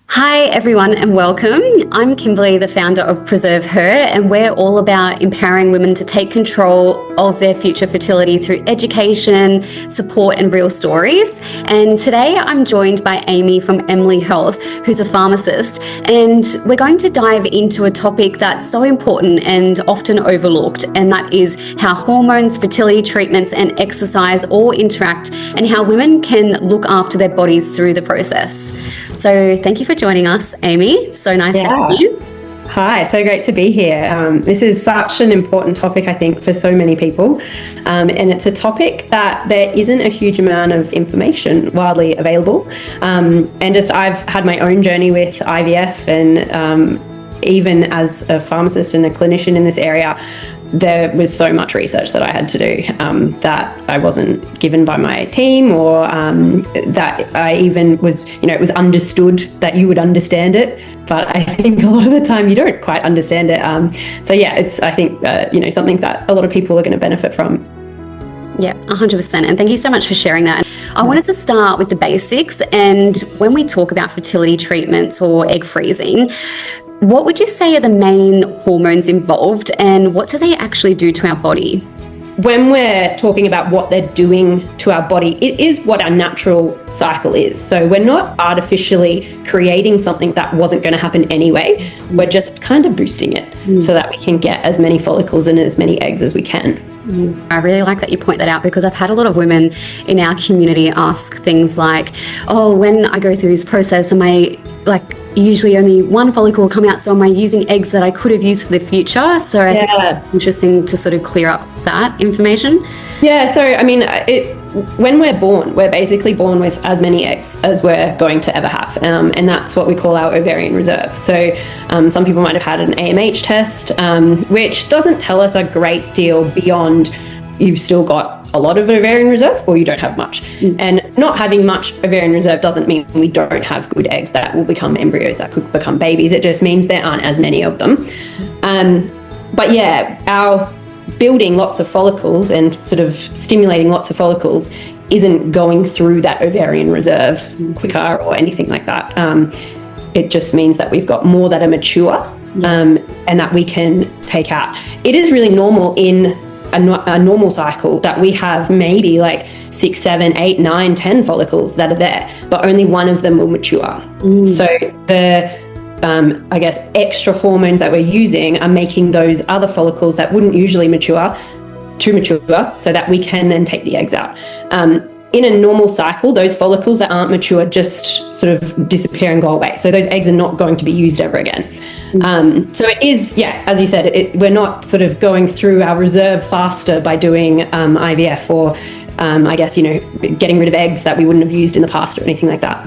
Hi, everyone, and welcome. I'm Kimberly, the founder of Preserve Her, and we're all about empowering women to take control of their future fertility through education, support, and real stories. And today I'm joined by Amy from Emily Health, who's a pharmacist, and we're going to dive into a topic that's so important and often overlooked, and that is how hormones, fertility treatments, and exercise all interact, and how women can look after their bodies through the process. So thank you for joining us, Amy. It's so nice to have you. Hi, so great to be here. This is such an important topic, I think, for so many people. And it's a topic that there isn't a huge amount of information widely available. I've had my own journey with IVF, and even as a pharmacist and a clinician in this area, there was so much research that I had to do that I wasn't given by my team, or that I even was, it was understood that you would understand it, but I think a lot of the time you don't quite understand it. It's, I think, something that a lot of people are going to benefit from. Yeah, 100%. And thank you so much for sharing that. I wanted to start with the basics. And when we talk about fertility treatments or egg freezing, what would you say are the main hormones involved, and what do they actually do to our body? When we're talking about what they're doing to our body, it is what our natural cycle is. So we're not artificially creating something that wasn't going to happen anyway. We're just kind of boosting it so that we can get as many follicles and as many eggs as we can. I really like that you point that out, because I've had a lot of women in our community ask things like, oh, when I go through this process, am I usually only one follicle will come out, so am I using eggs that I could have used for the future? So I think it's interesting to sort of clear up that information. Yeah, so I mean, when we're born, we're basically born with as many eggs as we're going to ever have, and that's what we call our ovarian reserve. So some people might have had an AMH test, which doesn't tell us a great deal beyond you've still got a lot of ovarian reserve or you don't have much. And not having much ovarian reserve doesn't mean we don't have good eggs that will become embryos that could become babies. It just means there aren't as many of them. But yeah, our building lots of follicles and sort of stimulating lots of follicles isn't going through that ovarian reserve quicker or anything like that. It just means that we've got more that are mature and that we can take out. It is really normal in a normal cycle that we have maybe like 6, 7, 8, 9, 10 follicles that are there, but only one of them will mature. So the extra hormones that we're using are making those other follicles that wouldn't usually mature to mature, so that we can then take the eggs out. In a normal cycle, those follicles that aren't mature just sort of disappear and go away. So those eggs are not going to be used ever again. So it is, as you said, we're not sort of going through our reserve faster by doing IVF or, getting rid of eggs that we wouldn't have used in the past or anything like that.